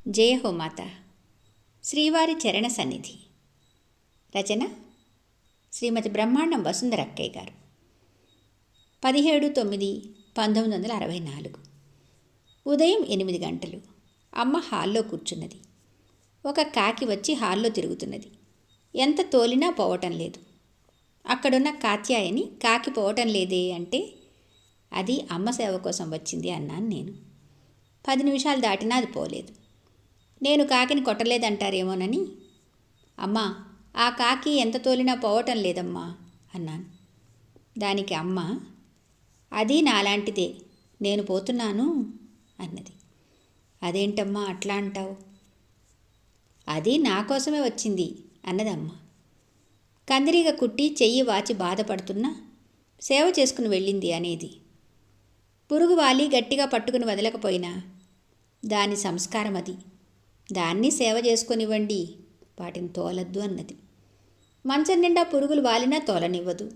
జయ హో మాత. శ్రీవారి చరణ సన్నిధి. రచన శ్రీమతి బ్రహ్మాండం వసుంధర అక్కయ్య గారు. 17/9/1964. ఉదయం 8 గంటలు. అమ్మ హాల్లో కూర్చున్నది. ఒక కాకి వచ్చి హాల్లో తిరుగుతున్నది. ఎంత తోలినా పోవటం లేదు. అక్కడున్న కాత్యాయని కాకి పోవటం లేదే అంటే, అది అమ్మ సేవ కోసం వచ్చింది అన్నాను నేను. 10 నిమిషాలు దాటినా అది పోలేదు. నేను కాకిని కొట్టలేదంటారేమోనని, అమ్మా ఆ కాకి ఎంత తోలినా పోవటం లేదమ్మా అన్నాను. దానికి అమ్మ, అది నాలాంటిదే, నేను పోతున్నాను అన్నది. అదేంటమ్మా అట్లా అంటావు? అది నా కోసమే వచ్చింది అన్నదమ్మ. కందిరీగ కుట్టి చెయ్యి వాచి బాధపడుతున్నా సేవ చేసుకుని వెళ్ళింది అనేది. పురుగు వాలి గట్టిగా పట్టుకుని వదలకపోయినా దాని సంస్కారం అది. దాన్ని సేవ చేసుకొనివ్వండి, వాటిని తోలద్దు అన్నది. మంచం నిండా పురుగులు వాలినా తోలనివ్వదు.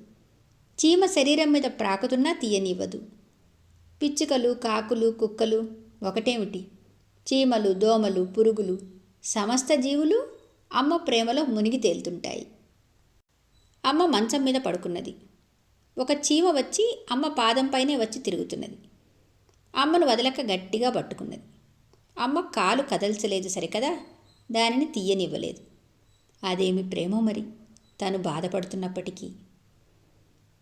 చీమ శరీరం మీద ప్రాకుతున్నా తీయనివ్వదు. పిచ్చుకలు, కాకులు, కుక్కలు ఒకటేమిటి, చీమలు, దోమలు, పురుగులు, సమస్త జీవులు అమ్మ ప్రేమలో మునిగి తేలుతుంటాయి. అమ్మ మంచం మీద పడుకున్నది. ఒక చీమ వచ్చి అమ్మ పాదంపైనే వచ్చి తిరుగుతున్నది. అమ్మను వదలక గట్టిగా పట్టుకున్నది. అమ్మ కాలు కదల్చలేదు సరికదా, దానిని తీయనివ్వలేదు. అదేమి ప్రేమో మరి, తను బాధపడుతున్నప్పటికీ.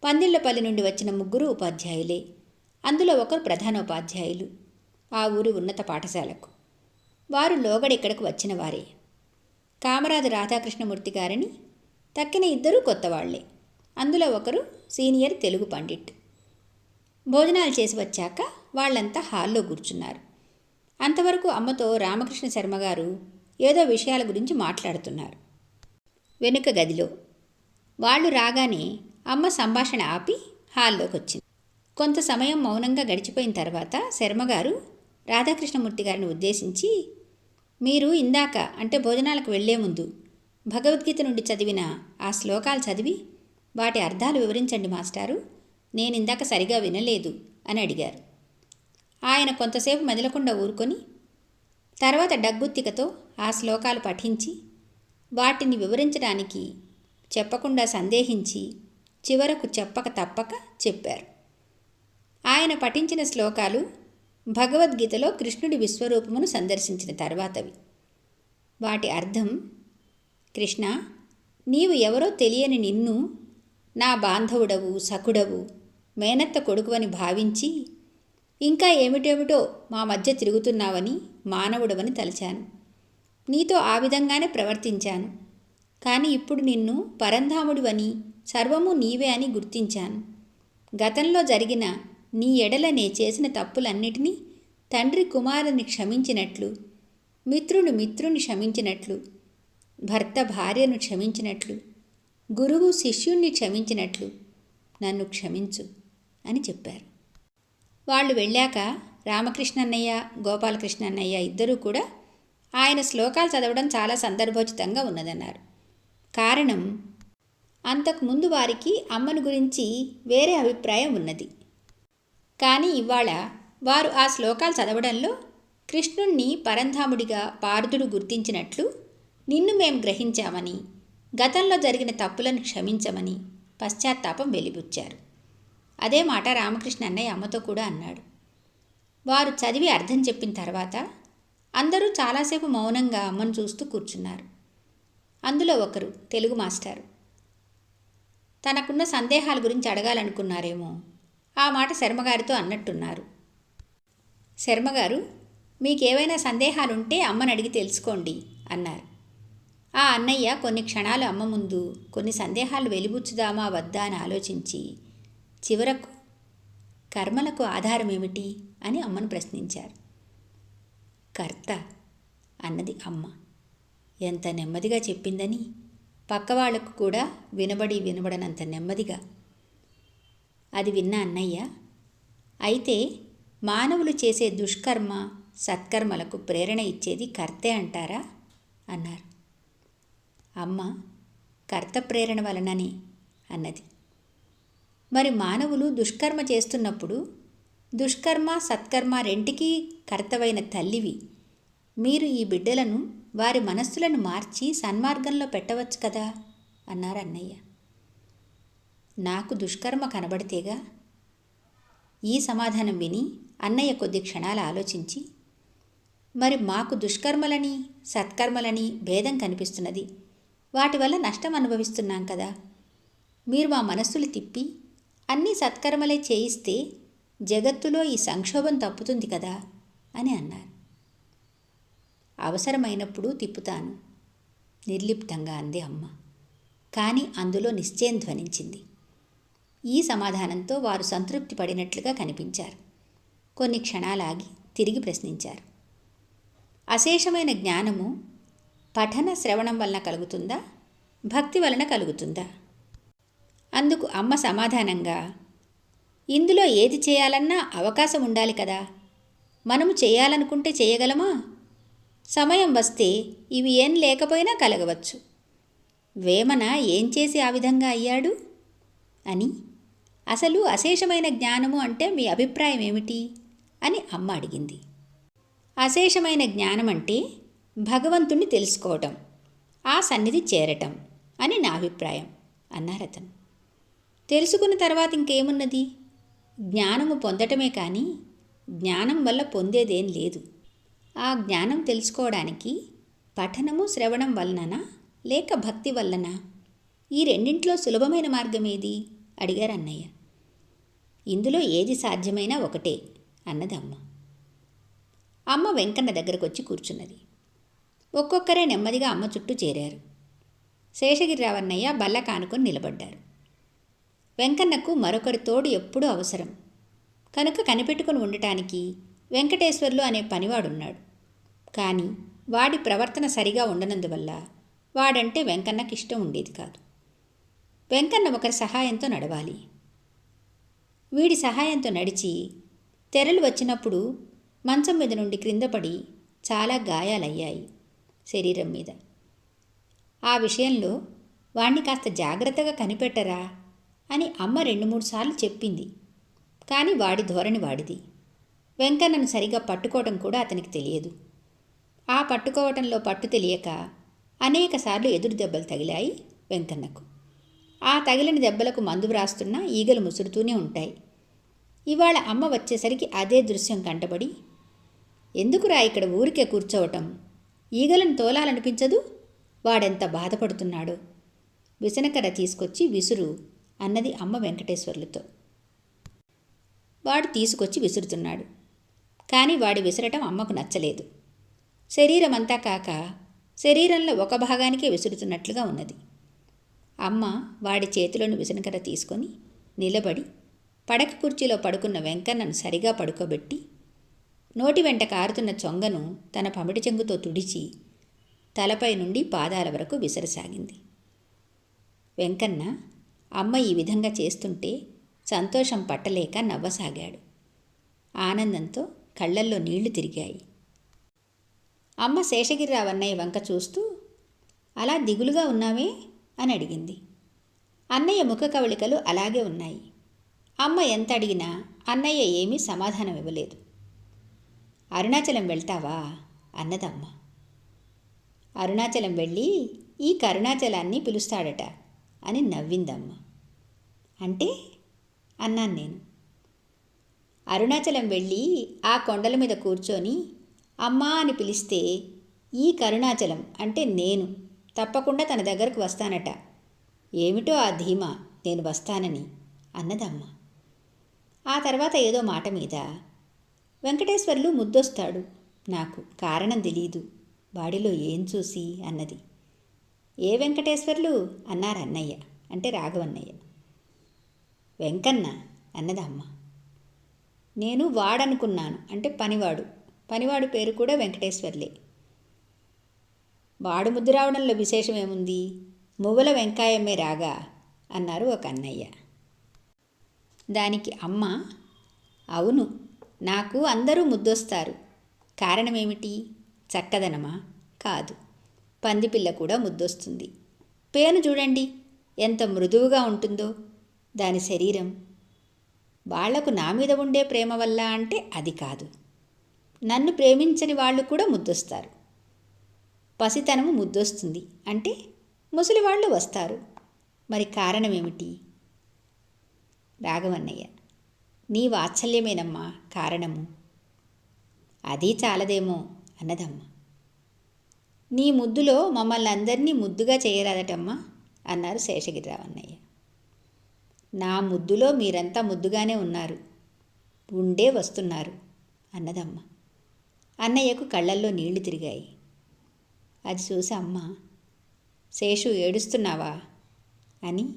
పందిళ్లపల్లి నుండి వచ్చిన 3 ఉపాధ్యాయులే. అందులో ఒకరు ప్రధానోపాధ్యాయులు, ఆ ఊరి ఉన్నత పాఠశాలకు. వారు లోగడిక్కడకు వచ్చిన వారే. కామరాజు రాధాకృష్ణమూర్తి గారని తక్కిన 2 కొత్తవాళ్లే. అందులో ఒకరు సీనియర్ తెలుగు పండిట్. భోజనాలు చేసి వచ్చాక వాళ్ళంతా హాల్లో కూర్చున్నారు. అంతవరకు అమ్మతో రామకృష్ణ శర్మగారు ఏదో విషయాల గురించి మాట్లాడుతున్నారు. వెనుక గదిలో వాళ్ళు రాగానే అమ్మ సంభాషణ ఆపి హాల్లోకి వచ్చింది. కొంత సమయం మౌనంగా గడిచిపోయిన తర్వాత శర్మగారు రాధాకృష్ణమూర్తి గారిని ఉద్దేశించి, మీరు ఇందాక అంటే భోజనాలకు వెళ్లే ముందు భగవద్గీత నుండి చదివిన ఆ శ్లోకాలు చదివి వాటి అర్థాలు వివరించండి మాస్టారు, నేను ఇందాక సరిగా వినలేదు అని అడిగారు. ఆయన కొంతసేపు మెదలకుండా ఊరుకొని తర్వాత డగ్గుత్తికతో ఆ శ్లోకాలు పఠించి వాటిని వివరించడానికి చెప్పకుండా సందేహించి చివరకు చెప్పక తప్పక చెప్పారు. ఆయన పఠించిన శ్లోకాలు భగవద్గీతలో కృష్ణుడి విశ్వరూపమును సందర్శించిన తర్వాతవి. వాటి అర్థం, కృష్ణ, నీవు ఎవరో తెలియని నిన్ను నా బాంధవుడవు, సఖుడవు, మేనత్త కొడుకువని భావించి ఇంకా ఏమిటేమిటో మా మధ్య తిరుగుతున్నావని, మానవుడవని తలచాను. నీతో ఆ విధంగానే ప్రవర్తించాను. కానీ ఇప్పుడు నిన్ను పరంధాముడివని, సర్వము నీవే అని గుర్తించాను. గతంలో జరిగిన నీ ఎడల నే చేసిన తప్పులన్నిటినీ తండ్రి కుమారుని క్షమించినట్లు, మిత్రుని క్షమించినట్లు, భర్త భార్యను క్షమించినట్లు, గురువు శిష్యుణ్ణి క్షమించినట్లు నన్ను క్షమించు అని చెప్పారు. వాళ్ళు వెళ్ళాక రామకృష్ణన్నయ్య, గోపాలకృష్ణన్నయ్య 2 కూడా ఆయన శ్లోకాలు చదవడం చాలా సందర్భోచితంగా ఉన్నదన్నారు. కారణం, అంతకుముందు వారికి అమ్మను గురించి వేరే అభిప్రాయం ఉన్నది. కానీ ఇవాళ వారు ఆ శ్లోకాలు చదవడంలో కృష్ణుణ్ణి పరంధాముడిగా పార్థుడు గుర్తించినట్లు నిన్ను మేం గ్రహించామని, గతంలో జరిగిన తప్పులను క్షమించమని పశ్చాత్తాపం వెలిబుచ్చారు. అదే మాట రామకృష్ణ అన్నయ్య అమ్మతో కూడా అన్నాడు. వారు చదివి అర్థం చెప్పిన తర్వాత అందరూ చాలాసేపు మౌనంగా అమ్మను చూస్తూ కూర్చున్నారు. అందులో ఒకరు తెలుగు మాస్టారు. తనకున్న సందేహాల గురించి అడగాలనుకున్నారేమో, ఆ మాట శర్మగారితో అన్నట్టున్నారు. శర్మగారు, మీకేవైనా సందేహాలుంటే అమ్మని అడిగి తెలుసుకోండి అన్నారు. ఆ అన్నయ్య కొన్ని క్షణాలు అమ్మ ముందు కొన్ని సందేహాలు వెలిబుచ్చుదామా వద్దా అని ఆలోచించి చివరకు కర్మలకు ఆధారం ఏమిటి అని అమ్మను ప్రశ్నించారు. కర్త అన్నది అమ్మ. ఎంత నెమ్మదిగా చెప్పిందని, పక్కవాళ్లకు కూడా వినబడనంత నెమ్మదిగా. అది విన్న అన్నయ్య, అయితే మానవులు చేసే దుష్కర్మ సత్కర్మలకు ప్రేరణ ఇచ్చేది కర్తే అంటారా అన్నారు. అమ్మ కర్త ప్రేరణ వలననే అన్నది. మరి మానవులు దుష్కర్మ చేస్తున్నప్పుడు దుష్కర్మ సత్కర్మ రెంటికీ కర్తవైన తల్లివి, మీరు ఈ బిడ్డలను వారి మనస్సులను మార్చి సన్మార్గంలో పెట్టవచ్చు కదా అన్నారు అన్నయ్య. నాకు దుష్కర్మ కనబడితేగా. ఈ సమాధానం విని అన్నయ్య కొద్ది క్షణాలు ఆలోచించి, మరి మాకు దుష్కర్మలని సత్కర్మలని భేదం కనిపిస్తున్నది, వాటి వల్ల నష్టం అనుభవిస్తున్నాం కదా. మీరు మా మనస్సులు తిప్పి అన్నీ సత్కర్మలే చేయిస్తే జగత్తులో ఈ సంక్షోభం తప్పుతుంది కదా అని అన్నారు. అవసరమైనప్పుడు తిప్పుతాను, నిర్లిప్తంగా అంది అమ్మ. కానీ అందులో నిశ్చయం ధ్వనించింది. ఈ సమాధానంతో వారు సంతృప్తి పడినట్లుగా కనిపించారు. కొన్ని క్షణాలాగి తిరిగి ప్రశ్నించారు. అశేషమైన జ్ఞానము పఠన శ్రవణం వలన కలుగుతుందా, భక్తి వలన కలుగుతుందా? అందుకు అమ్మ సమాధానంగా, ఇందులో ఏది చేయాలన్నా అవకాశం ఉండాలి కదా. మనము చేయాలనుకుంటే చేయగలమా? సమయం వస్తే ఇవి ఏం లేకపోయినా కలగవచ్చు. వేమన ఏం చేసి ఆ విధంగా అయ్యాడు అని, అసలు అశేషమైన జ్ఞానము అంటే మీ అభిప్రాయం ఏమిటి అని అమ్మ అడిగింది. అశేషమైన జ్ఞానం అంటే భగవంతుణ్ణి తెలుసుకోవటం, ఆ సన్నిధి చేరటం అని నా అభిప్రాయం అన్నారతను. తెలుసుకున్న తర్వాత ఇంకేమున్నది? జ్ఞానము పొందటమే కానీ జ్ఞానం వల్ల పొందేదేం లేదు. ఆ జ్ఞానం తెలుసుకోవడానికి పఠనము శ్రవణం వలననా లేక భక్తి వల్లనా? ఈ రెండింట్లో సులభమైన మార్గం ఏది అడిగారు అన్నయ్య. ఇందులో ఏది సాధ్యమైనా ఒకటే అన్నదమ్మ. అమ్మ వెంకన్న దగ్గరకు వచ్చి కూర్చున్నది. ఒక్కొక్కరే నెమ్మదిగా అమ్మ చుట్టూ చేరారు. శేషగిరిరావన్నయ్య బల్ల కానుకొని నిలబడ్డారు. వెంకన్నకు మరొకరి తోడు ఎప్పుడూ అవసరం కనుక కనిపెట్టుకుని ఉండటానికి వెంకటేశ్వర్లు అనే పనివాడున్నాడు. కానీ వాడి ప్రవర్తన సరిగా ఉండనందువల్ల వాడంటే వెంకన్నకి ఇష్టం ఉండేది కాదు. వెంకన్న ఒకరి సహాయంతో నడవాలి. వీడి సహాయంతో నడిచి తెరలు వచ్చినప్పుడు మంచం మీద నుండి క్రిందపడి చాలా గాయాలయ్యాయి శరీరం మీద. ఆ విషయంలో వాణ్ణి కాస్త జాగ్రత్తగా కనిపెట్టరా అని అమ్మ 2-3 సార్లు చెప్పింది. కానీ వాడి ధోరణి వాడిది. వెంకన్నను సరిగా పట్టుకోవటం కూడా అతనికి తెలియదు. ఆ పట్టుకోవటంలో పట్టు తెలియక అనేకసార్లు ఎదురు దెబ్బలు తగిలాయి వెంకన్నకు. ఆ తగిలిన దెబ్బలకు మందు వ్రాస్తున్నా ఈగలు ముసురుతూనే ఉంటాయి. ఇవాళ అమ్మ వచ్చేసరికి అదే దృశ్యం కంటబడి, ఎందుకురా ఇక్కడ ఊరికే కూర్చోవటం, ఈగలను తోలాలనిపించదు, వాడెంత బాధపడుతున్నాడో, విసనకర్ర తీసుకొచ్చి విసురు అన్నది అమ్మ వెంకటేశ్వర్లతో. వాడు తీసుకొచ్చి విసురుతున్నాడు. కానీ వాడి విసరటం అమ్మకు నచ్చలేదు. శరీరం అంతా కాక శరీరంలో ఒక భాగానికే విసురుతున్నట్లుగా ఉన్నది. అమ్మ వాడి చేతిలోని విసనకర్ర తీసుకొని నిలబడి పడక కుర్చీలో పడుకున్న వెంకన్నను సరిగా పడుకోబెట్టి నోటి వెంట కారుతున్న చొంగను తన పమిటి చెంగుతో తుడిచి తలపై నుండి పాదాల వరకు విసరసాగింది. వెంకన్న అమ్మ ఈ విధంగా చేస్తుంటే సంతోషం పట్టలేక నవ్వసాగాడు. ఆనందంతో కళ్ళల్లో నీళ్లు తిరిగాయి. అమ్మ శేషగిరిరావన్నయ్య వంక చూస్తూ, అలా దిగులుగా ఉన్నావే అని అడిగింది. అన్నయ్య ముఖ కవళికలు అలాగే ఉన్నాయి. అమ్మ ఎంత అడిగినా అన్నయ్య ఏమీ సమాధానం ఇవ్వలేదు. అరుణాచలం వెళ్తావా అన్నదమ్మ. అరుణాచలం వెళ్ళి ఈ కరుణాచలాన్ని పిలుస్తాడట అని నవ్విందమ్మ. అంటే అన్నాను నేను. అరుణాచలం వెళ్ళి ఆ కొండల మీద కూర్చొని అమ్మా అని పిలిస్తే ఈ కరుణాచలం అంటే నేను తప్పకుండా తన దగ్గరకు వస్తానట. ఏమిటో ఆ ధీమా నేను వస్తానని అన్నదమ్మ. ఆ తర్వాత ఏదో మాట మీద వెంకటేశ్వర్లు ముద్దొస్తాడు, నాకు కారణం తెలీదు, వాడిలో ఏం చూసి అన్నది. ఏ వెంకటేశ్వర్లు అన్నారు అన్నయ్య, అంటే రాఘవన్నయ్య. వెంకన్న అన్నదమ్మ. నేను వాడనుకున్నాను, అంటే పనివాడు. పనివాడు పేరు కూడా వెంకటేశ్వర్లే. వాడు ముద్దు రావడంలో విశేషమేముంది, మువ్వల వెంకాయమ్మే రాగా అన్నారు ఒక అన్నయ్య. దానికి అమ్మ, అవును, నాకు అందరూ ముద్దొస్తారు. కారణమేమిటి? చక్కదనమా? కాదు, పందిపిల్ల కూడా ముద్దొస్తుంది. పేను చూడండి ఎంత మృదువుగా ఉంటుందో దాని శరీరం. వాళ్లకు నా మీద ఉండే ప్రేమ వల్ల అంటే అది కాదు. నన్ను ప్రేమించని వాళ్ళు కూడా ముద్దొస్తారు. పసితనము ముద్దొస్తుంది అంటే ముసలివాళ్ళు వస్తారు. మరి కారణమేమిటి? రాఘవన్నయ్య: నీ వాత్సల్యమేనమ్మా కారణము. అది చాలదేమో అన్నదమ్మ. నీ ముద్దులో మమ్మల్ని అందరినీ ముద్దుగా చేయరాదటమ్మా అన్నారు శేషగిరిరావన్నయ్య. నా ముద్దులో మీరంతా ముద్దుగానే ఉన్నారు, ఉండే వస్తున్నారు అన్నదమ్మ. అన్నయ్యకు కళ్ళల్లో నీళ్లు తిరిగాయి. అది చూసి అమ్మ: శేషు, ఏడుస్తున్నావా అని.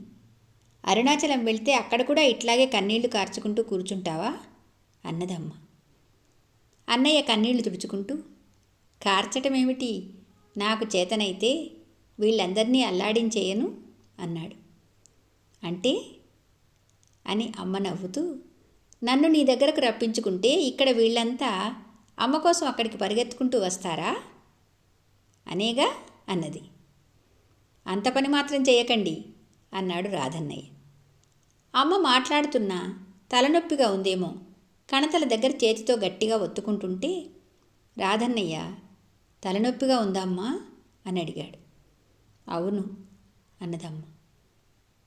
అరుణాచలం వెళ్తే అక్కడ కూడా ఇట్లాగే కన్నీళ్లు కార్చుకుంటూ కూర్చుంటావా అన్నదమ్మ. అన్నయ్య కన్నీళ్లు తుడుచుకుంటూ: కార్చటమేమిటి, నాకు చేతనైతే వీళ్ళందరినీ అల్లాడించేయను అన్నాడు. అంటే అని అమ్మ నవ్వుతూ: నన్ను నీ దగ్గరకు రప్పించుకుంటే ఇక్కడ వీళ్ళంతా అమ్మ కోసం అక్కడికి పరిగెత్తుకుంటూ వస్తారా అనేగా అన్నది. అంత పని మాత్రం చేయకండి అన్నాడు రాధన్నయ్య. అమ్మ మాట్లాడుతున్నా తలనొప్పిగా ఉందేమో కణతల దగ్గర చేతితో గట్టిగా ఒత్తుకుంటుంటే, రాధన్నయ్య: తలనొప్పిగా ఉందమ్మా అని అడిగాడు. అవును అన్నదమ్మ.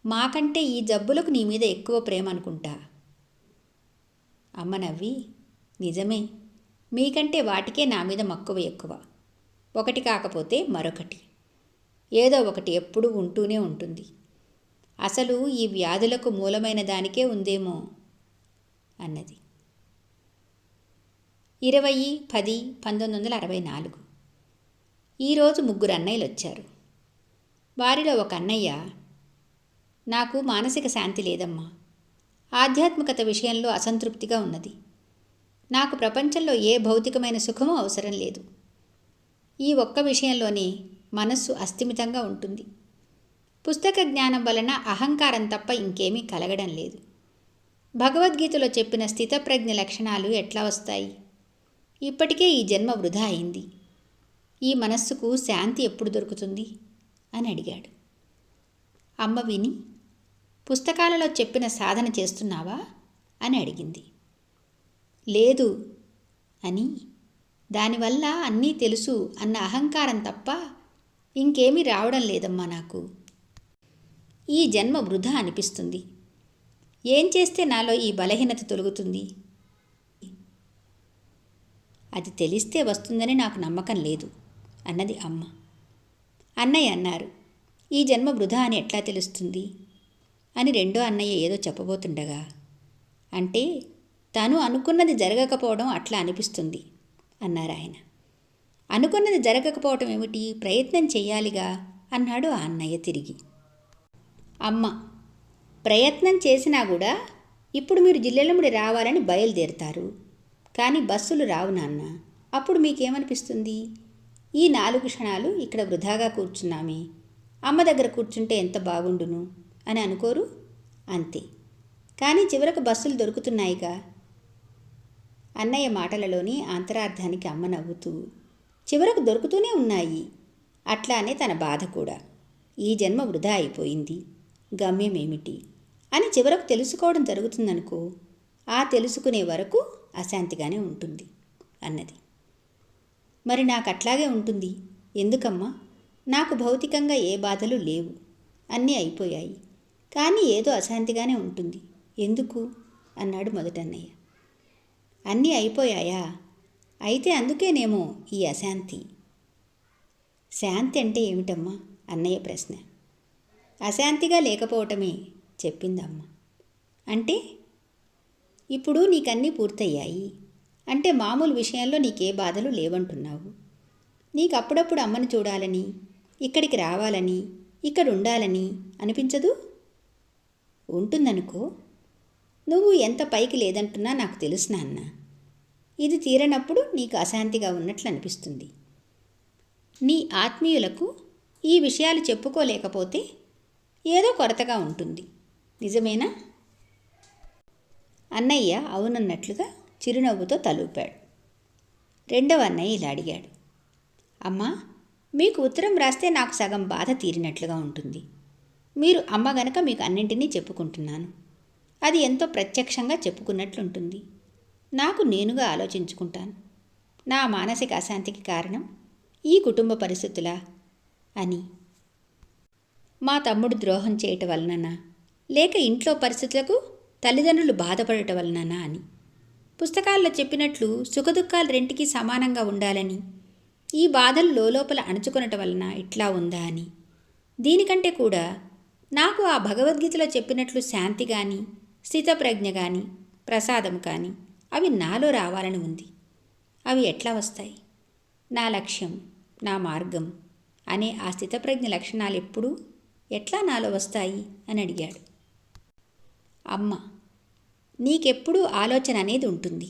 మాకంటే ఈ జబ్బులకు నీ మీద ఎక్కువ ప్రేమ అనుకుంటా. అమ్మ నవ్వి: నిజమే, మీకంటే వాటికే నా మీద మక్కువ ఎక్కువ. ఒకటి కాకపోతే మరొకటి, ఏదో ఒకటి ఎప్పుడూ ఉంటూనే ఉంటుంది. అసలు ఈ వ్యాధులకు మూలమైన దానికే ఉందేమో అన్నది. 20-10-1964 ఈరోజు 3 అన్నయ్యలు వచ్చారు. వారిలో ఒక అన్నయ్య: నాకు మానసిక శాంతి లేదమ్మా, ఆధ్యాత్మికత విషయంలో అసంతృప్తిగా ఉన్నది. నాకు ప్రపంచంలో ఏ భౌతికమైన సుఖమూ అవసరం లేదు. ఈ ఒక్క విషయంలోనే మనస్సు అస్థిమితంగా ఉంటుంది. పుస్తక జ్ఞానం వలన అహంకారం తప్ప ఇంకేమీ కలగడం లేదు. భగవద్గీతలో చెప్పిన స్థితప్రజ్ఞ లక్షణాలు ఎట్లా వస్తాయి? ఇప్పటికే ఈ జన్మ వృధా అయింది. ఈ మనస్సుకు శాంతి ఎప్పుడు దొరుకుతుంది అని అడిగాడు. అమ్మ విని: పుస్తకాలలో చెప్పిన సాధన చేస్తున్నావా అని అడిగింది. లేదు అని. దానివల్ల అన్నీ తెలుసు అన్న అహంకారం తప్ప ఇంకేమీ రావడం లేదమ్మా నాకు. ఈ జన్మ వృధా అనిపిస్తుంది. ఏం చేస్తే నాలో ఈ బలహీనత తొలగుతుంది? అది తెలిస్తే వస్తుందని నాకు నమ్మకం లేదు అన్నది అమ్మ. అన్నయ్య అన్నారు: ఈ జన్మ వృధా అని ఎట్లా తెలుస్తుంది అని రెండో అన్నయ్య ఏదో చెప్పబోతుండగా, అంటే తను అనుకున్నది జరగకపోవడం అట్లా అనిపిస్తుంది అన్నారు ఆయన. అనుకున్నది జరగకపోవటం ఏమిటి, ప్రయత్నం చెయ్యాలిగా అన్నాడు ఆ అన్నయ్య తిరిగి. అమ్మ: ప్రయత్నం చేసినా కూడా ఇప్పుడు మీరు జిల్లెలముడి రావాలని బయలుదేరుతారు, కానీ బస్సులు రావు నాన్న. అప్పుడు మీకేమనిపిస్తుంది? ఈ 4 క్షణాలు ఇక్కడ వృధాగా కూర్చున్నామే, అమ్మ దగ్గర కూర్చుంటే ఎంత బాగుండును అని అనుకోరు? అంతే. కానీ చివరకు బస్సులు దొరుకుతున్నాయిగా. అన్నయ్య మాటలలోని అంతరార్థానికి అమ్మ నవ్వుతూ: చివరకు దొరుకుతూనే ఉన్నాయి. అట్లానే తన బాధ కూడా. ఈ జన్మ వృధా అయిపోయింది, గమ్యమేమిటి అని చివరకు తెలుసుకోవడం జరుగుతుందనుకో, ఆ తెలుసుకునే వరకు అశాంతిగానే ఉంటుంది అన్నది. మరి నాకు అట్లాగే ఉంటుంది ఎందుకమ్మా? నాకు భౌతికంగా ఏ బాధలు లేవు, అన్నీ అయిపోయాయి. కానీ ఏదో అశాంతిగానే ఉంటుంది ఎందుకు అన్నాడు మొదటన్నయ్య. అన్నీ అయిపోయాయా? అయితే అందుకేనేమో ఈ అశాంతి. శాంతి అంటే ఏమిటమ్మా అన్నయ్య ప్రశ్న. అశాంతిగా లేకపోవటమే చెప్పిందమ్మ. అంటే ఇప్పుడు నీకన్నీ పూర్తయ్యాయి అంటే మామూలు విషయంలో నీకే బాధలు లేవంటున్నావు. నీకు అప్పుడప్పుడు అమ్మను చూడాలని, ఇక్కడికి రావాలని, ఇక్కడ ఉండాలని అనిపించదు? ఉంటుందనుకో. నువ్వు ఎంత పైకి లేదంటున్నా నాకు తెలుసు నాన్న. ఇది తీరనప్పుడు నీకు అశాంతిగా ఉన్నట్లు అనిపిస్తుంది. నీ ఆత్మీయులకు ఈ విషయాలు చెప్పుకోలేకపోతే ఏదో కొరతగా ఉంటుంది, నిజమేనా? అన్నయ్య అవునన్నట్లుగా చిరునవ్వుతో తలూపాడు. రెండవ అన్నయ్య ఇలా అడిగాడు: అమ్మా, మీకు ఉత్తరం రాస్తే నాకు సగం బాధ తీరినట్లుగా ఉంటుంది. మీరు అమ్మ గనక మీకు అన్నింటినీ చెప్పుకుంటున్నాను. అది ఎంతో ప్రత్యక్షంగా చెప్పుకున్నట్లుంటుంది. నాకు నేనుగా ఆలోచించుకుంటాను. నా మానసిక అశాంతికి కారణం ఈ కుటుంబ పరిస్థితులా అని. మా తమ్ముడు ద్రోహం చేయటం వలననా, లేక ఇంట్లో పరిస్థితులకు తల్లిదండ్రులు బాధపడటం వలననా అని. పుస్తకాల్లో చెప్పినట్లు సుఖదుఖాలు రెంటికి సమానంగా ఉండాలని, ఈ బాధలు లోపల అణుచుకొనటం వలన ఇట్లా ఉందా అని. దీనికంటే కూడా నాకు ఆ భగవద్గీతలో చెప్పినట్లు శాంతి కానీ, స్థితప్రజ్ఞ కానీ, ప్రసాదం కానీ అవి నాలో రావాలని ఉంది. అవి ఎట్లా వస్తాయి? నా లక్ష్యం, నా మార్గం అనే ఆ స్థితప్రజ్ఞ లక్షణాలు ఎప్పుడూ ఎట్లా నాలో వస్తాయి అని అడిగాడు. అమ్మ, నీకెప్పుడూ ఆలోచన అనేది ఉంటుంది.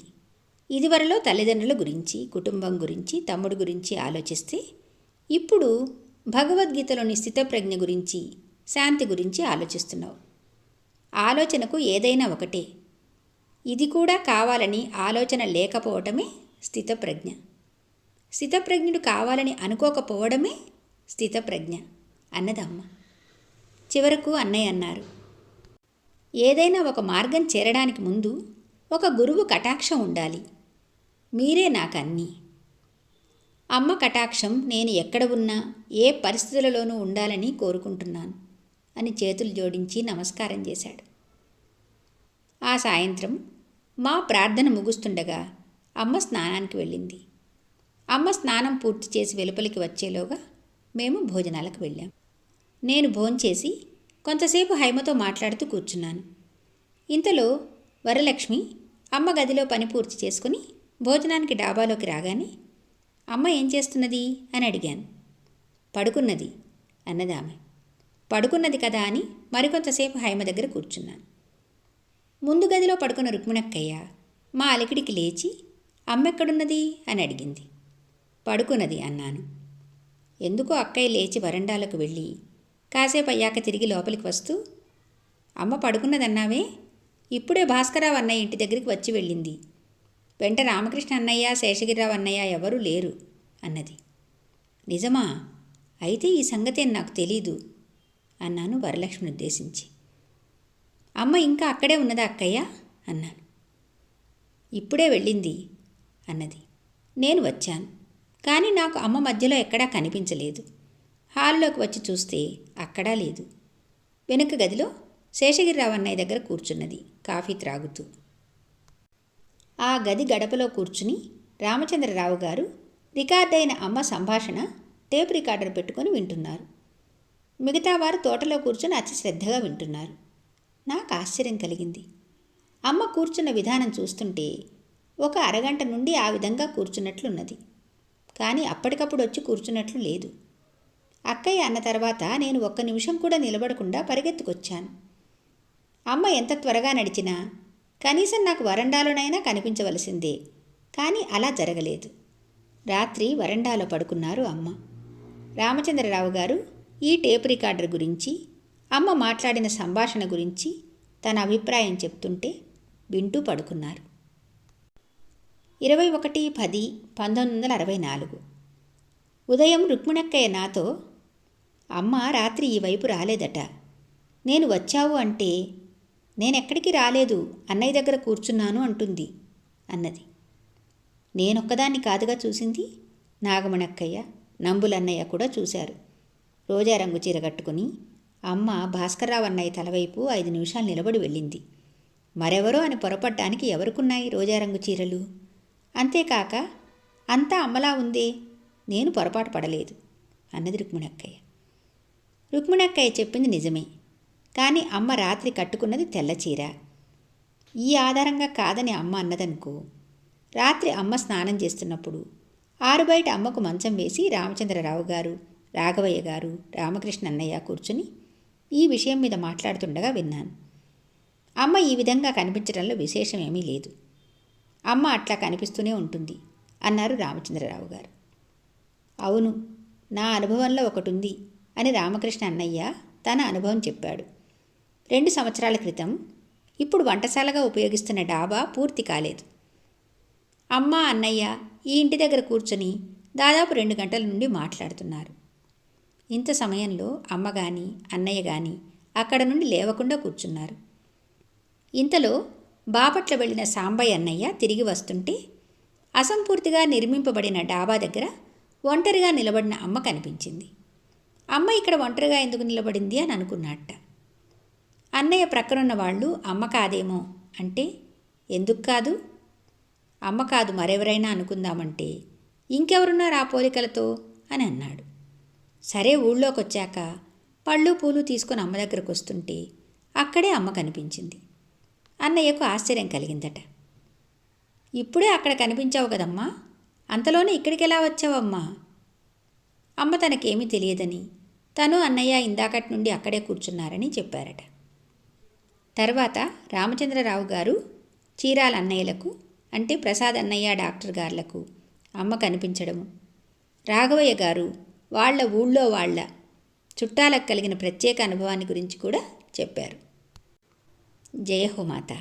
ఇదివరలో తల్లిదండ్రుల గురించి, కుటుంబం గురించి, తమ్ముడు గురించి ఆలోచిస్తే ఇప్పుడు భగవద్గీతలోని స్థితప్రజ్ఞ గురించి, శాంతి గురించి ఆలోచిస్తున్నావు. ఆలోచనకు ఏదైనా ఒకటే. ఇది కూడా కావాలని ఆలోచన లేకపోవటమే స్థితప్రజ్ఞ. స్థితప్రజ్ఞుడు కావాలని అనుకోకపోవడమే స్థితప్రజ్ఞ అన్నదమ్మ. చివరకు అన్నయ్య అన్నారు, ఏదైనా ఒక మార్గం చేరడానికి ముందు ఒక గురువు కటాక్షం ఉండాలి. మీరే నాకన్నీ. అమ్మ కటాక్షం నేను ఎక్కడ ఉన్నా, ఏ పరిస్థితులలోనూ ఉండాలని కోరుకుంటున్నాను అని చేతులు జోడించి నమస్కారం చేశాడు. ఆ సాయంత్రం మా ప్రార్థన ముగుస్తుండగా అమ్మ స్నానానికి వెళ్ళింది. అమ్మ స్నానం పూర్తి చేసి వెలుపలికి వచ్చేలోగా మేము భోజనాలకు వెళ్ళాం. నేను భోంచేసి కొంతసేపు హైమతో మాట్లాడుతూ కూర్చున్నాను. ఇంతలో వరలక్ష్మి అమ్మ గదిలో పని పూర్తి చేసుకుని భోజనానికి డాబాలోకి రాగానే, అమ్మ ఏం చేస్తున్నది అని అడిగాను. పడుకున్నది అన్నది ఆమె. పడుకున్నది కదా అని మరికొంతసేపు హైమ దగ్గర కూర్చున్నాను. ముందు గదిలో పడుకున్న రుక్మిణక్కయ్య మా అలికిడికి లేచి, అమ్మెక్కడున్నది అని అడిగింది. పడుకున్నది అన్నాను. ఎందుకో అక్కయ్య లేచి వరండాలకు వెళ్ళి కాసేపు అయ్యాక తిరిగి లోపలికి వస్తూ, అమ్మ పడుకున్నదన్నావే, ఇప్పుడే భాస్కరరావు అన్నయ్య ఇంటి దగ్గరికి వచ్చి వెళ్ళింది. వెంట రామకృష్ణ అన్నయ్య, శేషగిరిరావు అన్నయ్య ఎవరూ లేరు అన్నది. నిజమా? అయితే ఈ సంగతేం నాకు తెలీదు అన్నాను వరలక్ష్మిని ఉద్దేశించి. అమ్మ ఇంకా అక్కడే ఉన్నదా అక్కయ్య అన్నాను. ఇప్పుడే వెళ్ళింది అన్నది. నేను వచ్చాను, కానీ నాకు అమ్మ మధ్యలో ఎక్కడా కనిపించలేదు. హాల్లోకి వచ్చి చూస్తే అక్కడా లేదు. వెనుక గదిలో శేషగిరిరావు అన్నయ్య దగ్గర కూర్చున్నది కాఫీ త్రాగుతూ. ఆ గది గడపలో కూర్చుని రామచంద్రరావు గారు రికార్డైన అమ్మ సంభాషణ టేప్ రికార్డర్ పెట్టుకొని వింటున్నారు. మిగతా వారు తోటలో కూర్చుని అతి శ్రద్ధగా వింటున్నారు. నాకు ఆశ్చర్యం కలిగింది. అమ్మ కూర్చున్న విధానం చూస్తుంటే ఒక అరగంట నుండి ఆ విధంగా కూర్చున్నట్లున్నది. కానీ అప్పటికప్పుడు వచ్చి కూర్చున్నట్లు లేదు. అక్కయ్య అన్న తర్వాత నేను ఒక్క నిమిషం కూడా నిలబడకుండా పరిగెత్తుకొచ్చాను. అమ్మ ఎంత త్వరగా నడిచినా కనీసం నాకు వరండాలోనైనా కనిపించవలసిందే. కానీ అలా జరగలేదు. రాత్రి వరండాలో పడుకున్నారు అమ్మ. రామచంద్రరావు గారు ఈ టేప్ రికార్డర్ గురించి, అమ్మ మాట్లాడిన సంభాషణ గురించి తన అభిప్రాయం చెప్తుంటే వింటూ పడుకున్నారు. 21/10/1964 ఉదయం రుక్మిణక్కయ్య నాతో, అమ్మ రాత్రి ఈ వైపు రాలేదట. నేను వచ్చావు అంటే నేనెక్కడికి రాలేదు, అన్నయ్య దగ్గర కూర్చున్నాను అంటుంది అన్నది. నేనొక్కదాన్ని కాదుగా చూసింది. నాగమణక్కయ్య, నంబులన్నయ్య కూడా చూశారు. రోజారంగు చీర కట్టుకుని అమ్మ భాస్కర్రావు అన్నయ్య తలవైపు 5 నిమిషాలు నిలబడి వెళ్ళింది. మరెవరో అని పొరపడ్డానికి ఎవరికున్నాయి రోజారంగు చీరలు? అంతేకాక అంతా అమ్మలా ఉందే, నేను పొరపాటు పడలేదు అన్నది రుక్మిణక్కయ్య. రుక్మిణక్కయ్య చెప్పింది నిజమే. కానీ అమ్మ రాత్రి కట్టుకున్నది తెల్ల చీర. ఈ ఆధారంగా కాదని అమ్మ అన్నదనుకో, రాత్రి అమ్మ స్నానం చేస్తున్నప్పుడు ఆరుబయట అమ్మకు మంచం వేసి రామచంద్రరావు గారు, రాఘవయ్య గారు, రామకృష్ణ అన్నయ్య కూర్చుని ఈ విషయం మీద మాట్లాడుతుండగా విన్నాను. అమ్మ ఈ విధంగా కనిపించడంలో విశేషమేమీ లేదు. అమ్మ అట్లా కనిపిస్తూనే ఉంటుంది అన్నారు రామచంద్రరావు గారు. అవును, నా అనుభవంలో ఒకటి ఉంది అని రామకృష్ణ అన్నయ్య తన అనుభవం చెప్పాడు. 2 సంవత్సరాల క్రితం ఇప్పుడు వంటశాలగా ఉపయోగిస్తున్న డాబా పూర్తి కాలేదు. అమ్మ అన్నయ్య ఈ ఇంటి దగ్గర కూర్చొని దాదాపు 2 గంటల నుండి మాట్లాడుతున్నారు. ఇంత సమయంలో అమ్మ కానీ అన్నయ్య కానీ అక్కడ నుండి లేవకుండా కూర్చున్నారు. ఇంతలో బాపట్ల వెళ్ళిన సాంబయ్య అన్నయ్య తిరిగి వస్తుంటే అసంపూర్తిగా నిర్మింపబడిన డాబా దగ్గర ఒంటరిగా నిలబడిన అమ్మ కనిపించింది. అమ్మ ఇక్కడ ఒంటరిగా ఎందుకు నిలబడింది అని అనుకున్నట్ట. అన్నయ్య ప్రక్కనున్న వాళ్ళు అమ్మ కాదేమో అంటే, ఎందుకు కాదు? అమ్మ కాదు మరెవరైనా అనుకుందామంటే ఇంకెవరున్నారు ఆ పోలికలతో అని అన్నాడు. సరే, ఊళ్ళోకి వచ్చాక పళ్ళు పూలు తీసుకొని అమ్మ దగ్గరకు వస్తుంటే అక్కడే అమ్మ కనిపించింది. అన్నయ్యకు ఆశ్చర్యం కలిగిందట. ఇప్పుడే అక్కడ కనిపించావు కదమ్మా, అంతలోనే ఇక్కడికి ఎలా వచ్చావమ్మా? అమ్మ తనకేమీ తెలియదని, తను అన్నయ్య ఇందాకటి నుండి అక్కడే కూర్చున్నారని చెప్పారట. తర్వాత రామచంద్రరావు గారు చీరాల అన్నయ్యలకు, అంటే ప్రసాద్ అన్నయ్య డాక్టర్ గారులకు అమ్మ కనిపించడము, రాఘవయ్య గారు వాళ్ళ ఊళ్ళో వాళ్ళ చుట్టాలకు కలిగిన ప్రత్యేక అనుభవాన్ని గురించి కూడా చెప్పారు. జయ హో మాతా.